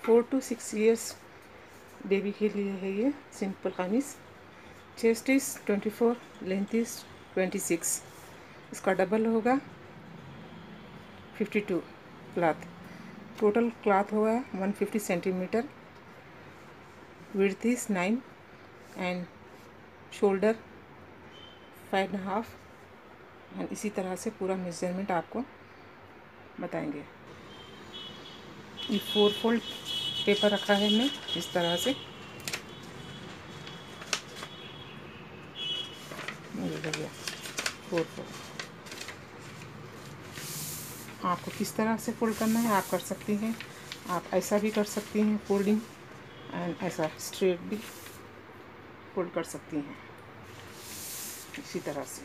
4 to 6 years baby के लिए है ये simple kameez. Chest is 24, length is 26। इसका डबल होगा 52 क्लॉथ। टोटल क्लॉथ होगा 150 centimetre. Width is 9 and shoulder 5.5। And इसी तरह से पूरा मेजरमेंट आपको बताएंगे। ये 4 फोल्ड पेपर रखा है हमने इस तरह से। ये हो गया 4 फोल्ड। आपको किस तरह से फोल्ड करना है आप कर सकती हैं। आप ऐसा भी कर सकती हैं फोल्डिंग, एंड ऐसा स्ट्रेट भी फोल्ड कर सकती हैं इसी तरह से।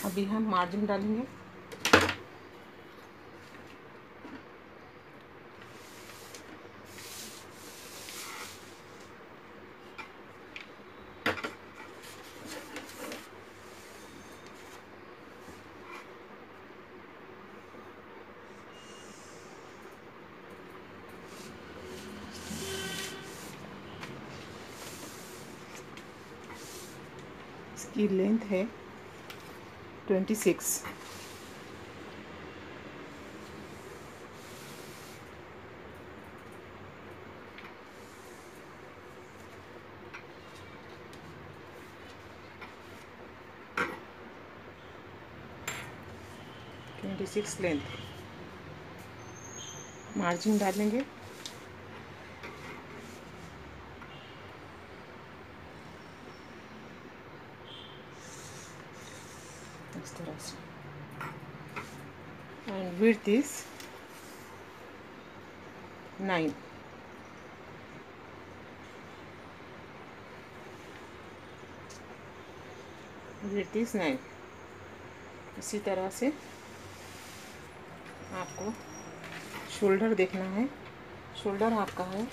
अभी हम मार्जिन डालेंगे। इसकी लेंथ है 26। लेंथ। मार्जिन डालेंगे। इस तरह से। And width is 9। Width is 9। इसी तरह से आपको शोल्डर देखना है। शोल्डर आपका है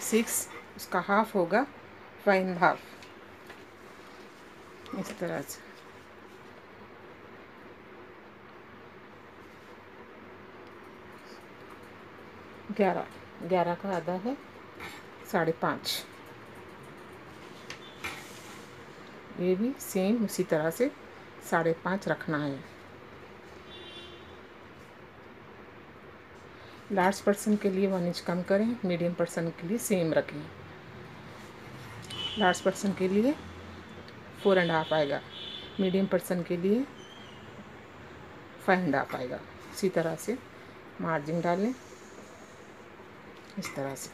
6, उसका हाफ होगा 5.5। इस तरह से 11 का आधा है 5.5। ये भी सेम उसी तरह से 5.5 रखना है। लार्ज पर्सन के लिए 1 इंच कम करें, मीडियम पर्सन के लिए सेम रखें। लार्ज पर्सन के लिए 4.5 आएगा, मीडियम पर्सन के लिए 5.5 आएगा। इसी तरह से मार्जिन डालें इस तरह से।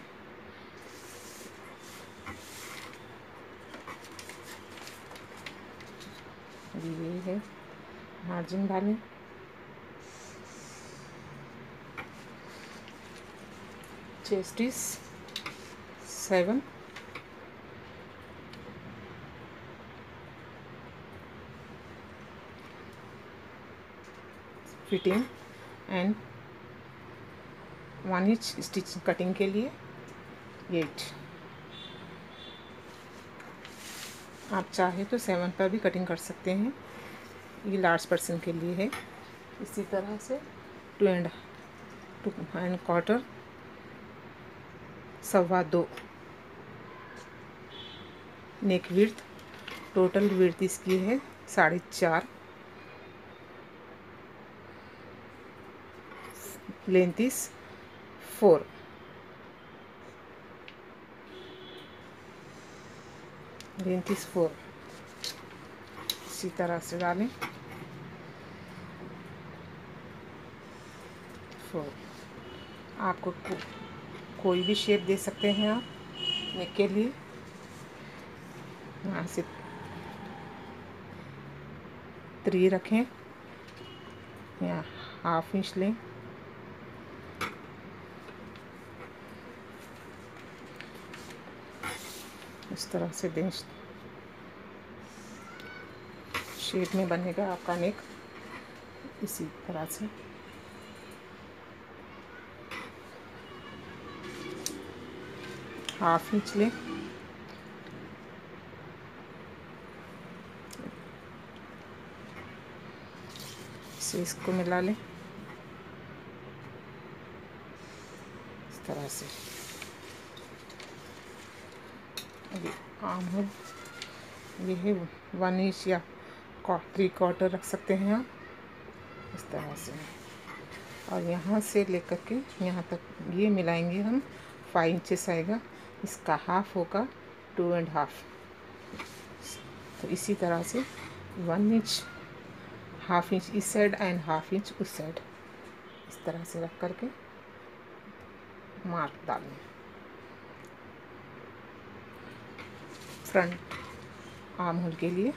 ये है मार्जिन डालें। Chest is 7। Fitting and 1 inch stitch cutting के लिए 8। आप चाहे तो 7 पर भी कटिंग कर सकते हैं। ये लार्ज पर्सन के लिए है। इसी तरह से 2.25 2.25 नेक विड्थ। टोटल विड्थ इसकी है 4.5। Length is 4। Length is 4। इसी तरह से डालें 4। आपको कोई भी शेप दे सकते हैं आप नेक के लिए। यहाँ से 3 रखें, यहाँ 1/2 इंच लें। इस तरह से दें, शेप में बनेगा आपका नेक। इसी तरह से 1/2 इंच लें। से इसको मिला लें इस तरह से। अभी आर्म होल ये है 1 इंच या 3/4 रख सकते हैं आप इस तरह से। और यहाँ से लेकर के यहाँ तक ये मिलाएंगे हम 5 इंचेस आएगा, इसका हाफ होगा 2.5। तो इसी तरह से 1 इंच, हाफ इंच इस साइड एंड हाफ इंच उस साइड, इस तरह से रख करके मार्क डालें फ्रंट आर्म होल के लिए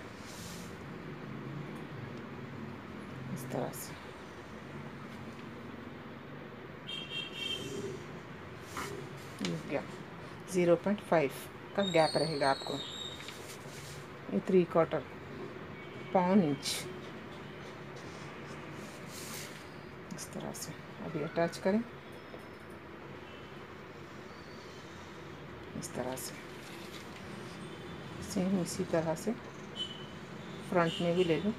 इस तरह से। गैप 0.5 का गैप रहेगा आपको। ये 3/4 पौन इंच इस तरह से। अभी अटैच करें इस तरह से। सेम इसी तरह से फ्रंट में भी ले लो।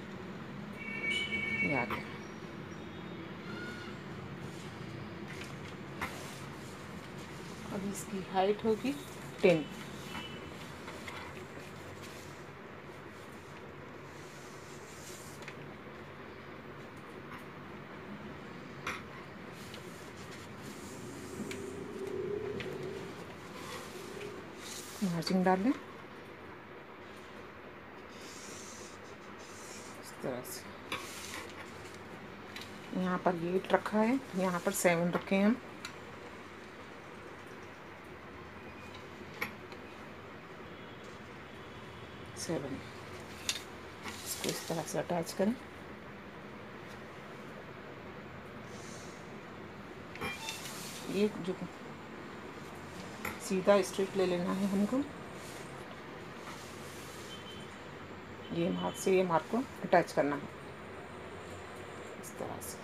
ये आ गया। अब इसकी हाइट होगी 10। मार्जिन डाल लें इस तरह से। यहाँ पर 8 रखा है, यहाँ पर 7 रखे हैं हम। इसको इस तरह से अटैच करें। ये जो सीधा स्ट्रिप ले लेना है हमको, ये हाथ से ये मार्क को अटैच करना है इस तरह से।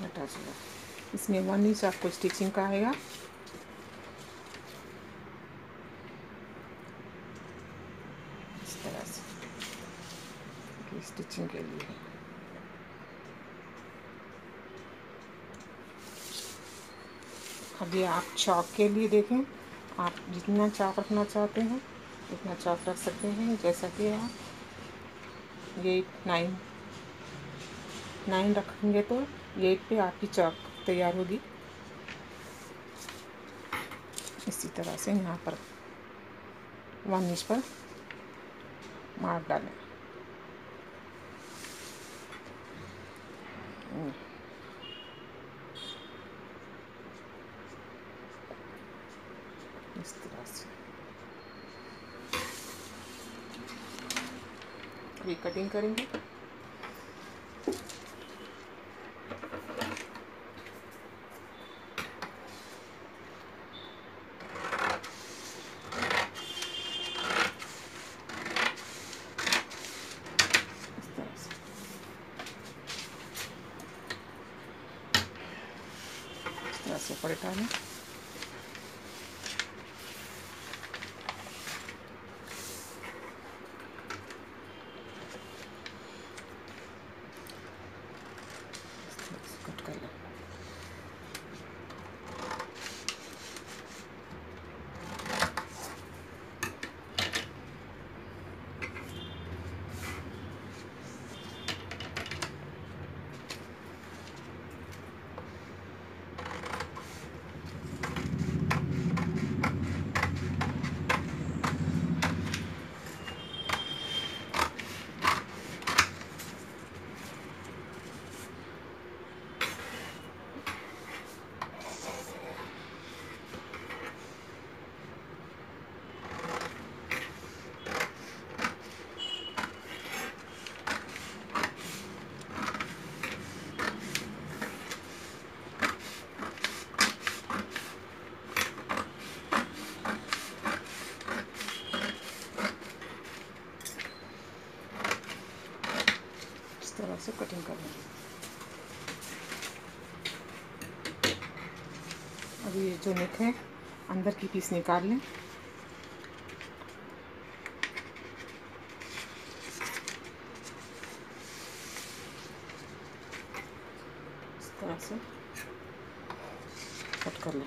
अटैच होगा। इसमें 1 इंच आपको स्टिचिंग का आएगा। इस तरह से स्टिचिंग के लिए। अभी आप चौक के लिए देखें, आप जितना चौक रखना चाहते हैं उतना चौक रख सकते हैं। जैसा कि आप ये 9 रखेंगे तो 8 पे आपकी चौक तैयार होगी। इसी तरह से यहाँ पर 1 इंच पर मार्क डालें। इस तरह से अभी कटिंग करेंगे। से पलटा लें। कट कर लें। इस तरह से कटिंग कर लेंगे। अभी ये जो नेक है अंदर की पीस निकाल लें। इस तरह से कट कर लें।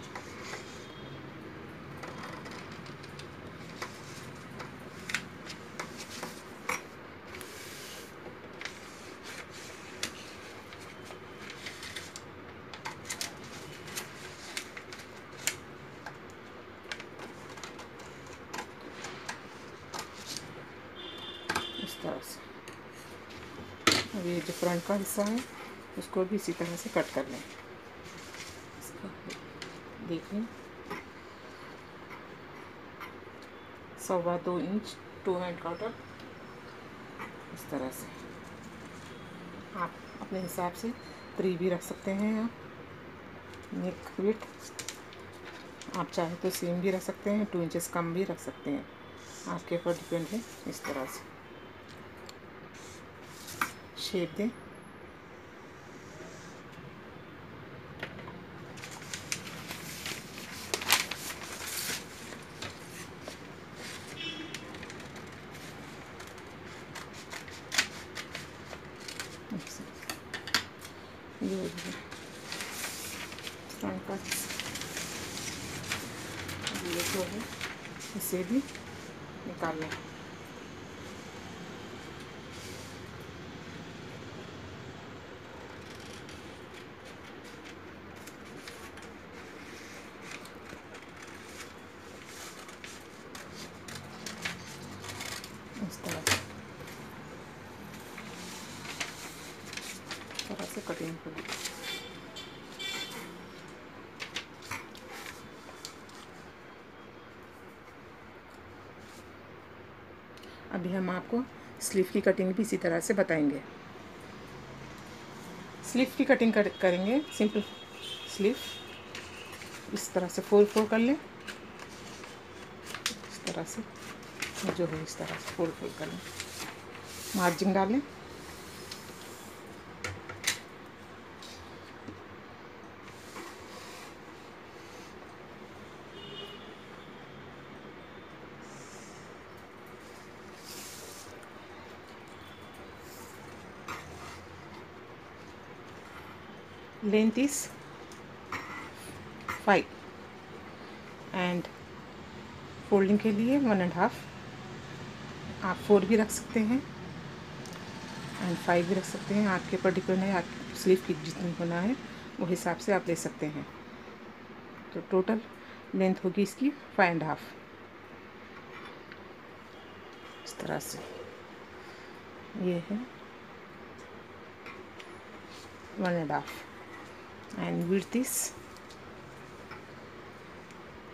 इस तरह से अब ये जो फ्रंट का हिस्सा है उसको भी इसी तरह से कट कर लें। इसका देख लें 2.25 इंच 2 1/4 इस तरह से। आप अपने हिसाब से 3 भी रख सकते हैं। आप नेक विड्थ आप चाहे तो सेम भी रख सकते हैं, 2 इंचेस कम भी रख सकते हैं, आपके ऊपर डिपेंड है। इस तरह से शेप दें। ये फ्रंट का ये जो है इसे भी निकाल लें। इस तरह से कटिंग करें। अभी हम आपको स्लीव की कटिंग भी इसी तरह से बताएंगे। स्लीव की कटिंग करेंगे। सिंपल स्लीव इस तरह से फोल्ड कर लें। इस तरह से जो है इस तरह से फोल्ड कर लें, मार्जिन डालें। लेंथ इज 5 एंड फोल्डिंग के लिए 1.5। आप 4 भी रख सकते हैं एंड 5 भी रख सकते हैं, आपके ऊपर डिपेंड है। आप स्लीव की जितनी होना है वो हिसाब से आप ले सकते हैं। तो टोटल लेंथ होगी इसकी 5.5। इस तरह से ये है 1.5 एंड विड्थ इज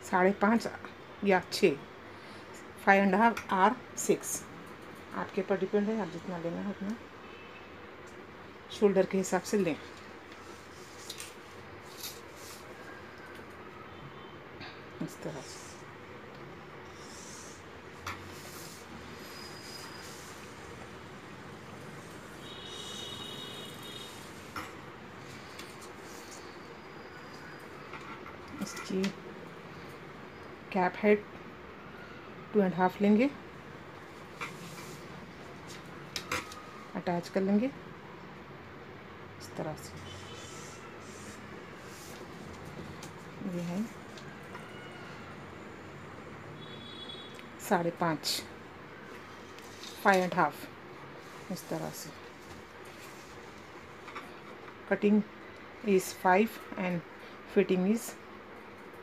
5.5 या 6, 5.5 और 6 आपके ऊपर डिपेंड है। आप जितना लेना है उतना शोल्डर के हिसाब से लें। इस तरह से इसकी कैप हेड 2.5 लेंगे, अटैच कर लेंगे इस तरह से। ये है 5.5, 5.5 इस तरह से। Cutting is 5 and fitting is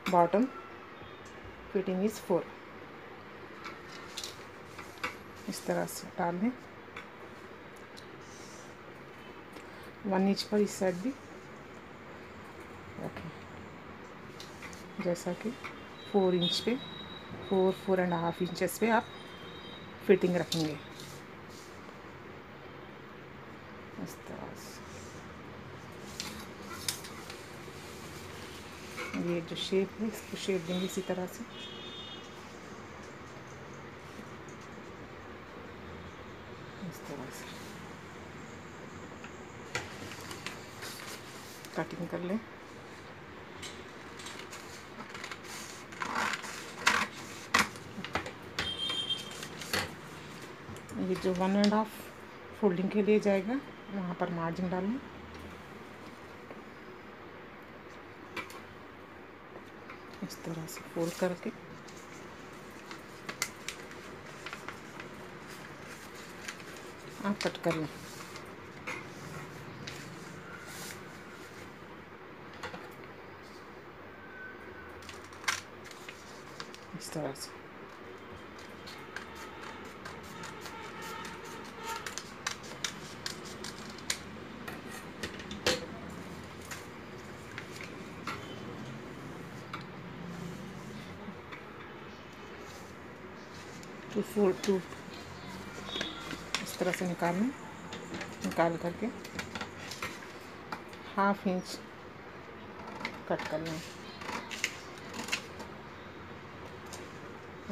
bottom fitting is 4। इस तरह से डाल दें। 1 इंच पर इस साइड भी रखें, जैसा कि 4 इंच पे 4.5 इंचेस पे आप फिटिंग रखेंगे इस तरह से। ये जो शेप है इसको शेप देंगे इसी तरह से। इस तरह से कटिंग कर लें। ये जो 1.5 फोल्डिंग के लिए जाएगा वहाँ पर मार्जिन डालना। इस तरह से फोल्ड करके आप कट कर लें। इस तरह से टू इस तरह से निकाल करके 1/2 इंच कट कर लें।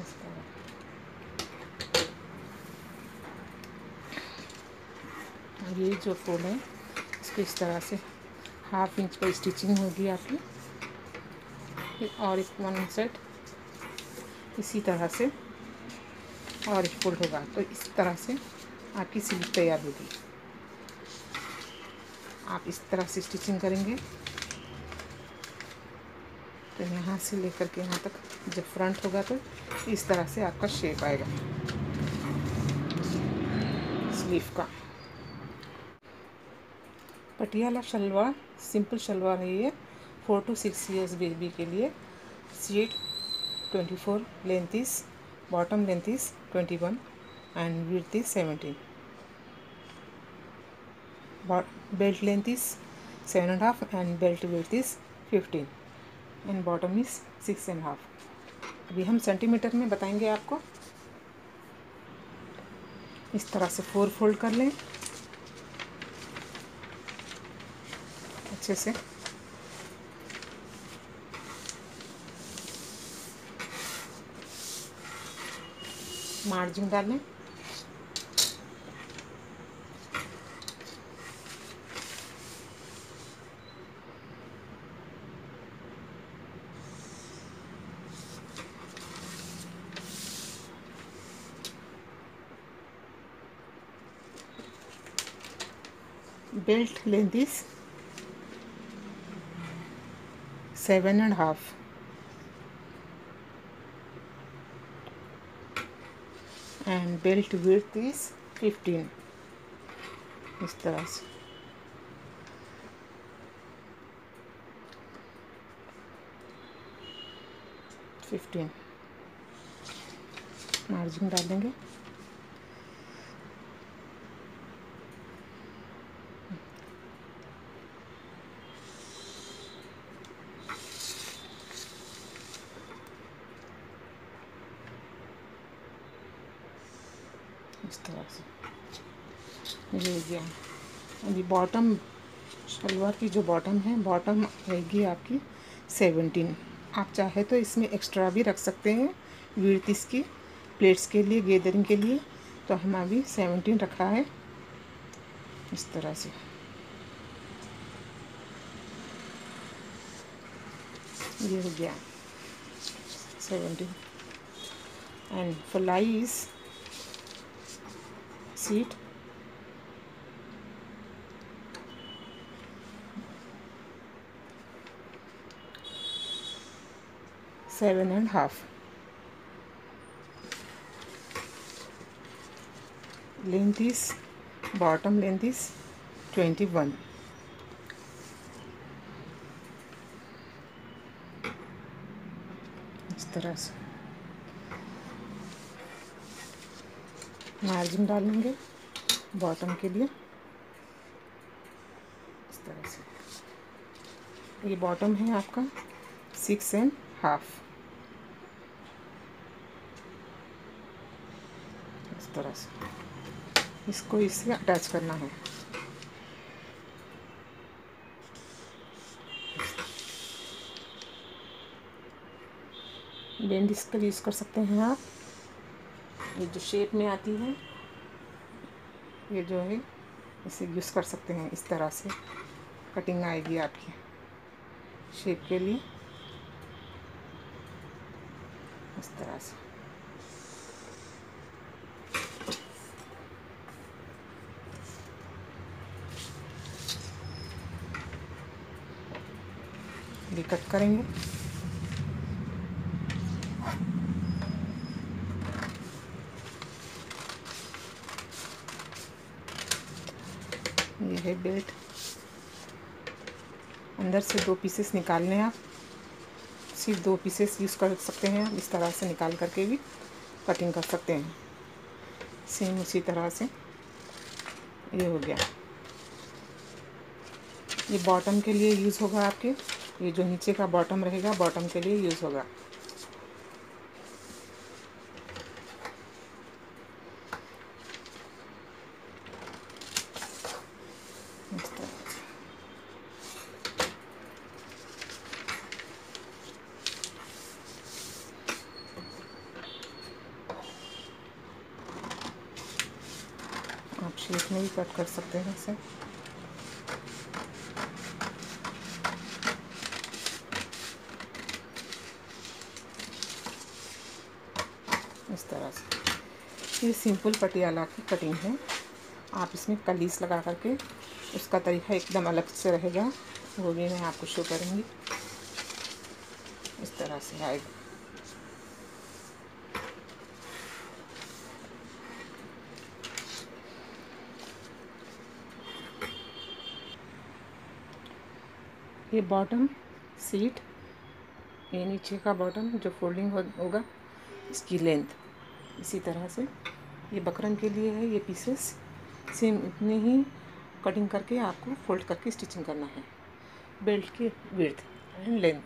इस तरह ये जो फोल्ड है इसको इस तरह से 1/2 इंच पर स्टिचिंग होगी आपकी। फिर और एक 1 साइड इसी तरह से और फोल्ड होगा, तो इस तरह से आपकी स्लीव तैयार होगी। आप इस तरह से स्टिचिंग करेंगे तो यहाँ से लेकर के यहाँ तक जब फ्रंट होगा तो इस तरह से आपका शेप आएगा स्लीव का। पटियाला शलवार सिंपल शलवार है ये 4 to 6 इयर्स बेबी के लिए। Seat 24, length is bottom length is 21 and width is 17। Belt length is 7.5 and belt width is 15 and bottom is 6.5। अभी हम सेंटीमीटर में बताएंगे आपको। इस तरह से 4 फोल्ड कर लें अच्छे से। मार्जिन डालें। Belt length is 7.5 and belt width is 15। इस तरह से मार्जिन डालेंगे। इस तरह से ये गया। अभी बॉटम शलवार की जो बॉटम है, बॉटम रहेगी आपकी 17। आप चाहे तो इसमें एक्स्ट्रा भी रख सकते हैं विड्थ इसकी प्लेट्स के लिए, गैदरिंग के लिए। तो हम अभी 17 रखा है। इस तरह से ये हो गया 17 and fly is seat 7.5। Length is bottom length is 21। इस तरह से मार्जिन डालेंगे बॉटम के लिए। इस तरह से ये बॉटम है आपका 6.5। इस तरह से इसको इससे अटैच करना है। बेंड इसका यूज़ कर सकते हैं आप। ये जो शेप में आती है ये जो है इसे यूज़ कर सकते हैं। इस तरह से कटिंग आएगी आपकी शेप के लिए। इस तरह से ये कट करेंगे। ये है बेल्ट। अंदर से 2 पीसेस निकालने हैं आप, सिर्फ 2 पीसेस यूज़ कर सकते हैं। इस तरह से निकाल करके भी कटिंग कर सकते हैं। सेम उसी तरह से ये हो गया। ये बॉटम के लिए यूज़ होगा आपके, ये जो नीचे का बॉटम रहेगा बॉटम के लिए यूज़ होगा। इस तरह से आप शेप में भी कट कर सकते हैं इसे। इस तरह से ये सिंपल पटियाला की कटिंग है। आप इसमें कलीस लगा करके, उसका तरीका एकदम अलग से रहेगा, वो भी मैं आपको शो करूँगी। इस तरह से आएगा। ये बॉटम सीट, ये नीचे का बॉटम जो फोल्डिंग होगा, इसकी लेंथ इसी तरह से। ये बकरम के लिए है। ये पीसेस सेम इतने ही कटिंग करके आपको फोल्ड करके स्टिचिंग करना है। बेल्ट की विड्थ एंड लेंथ।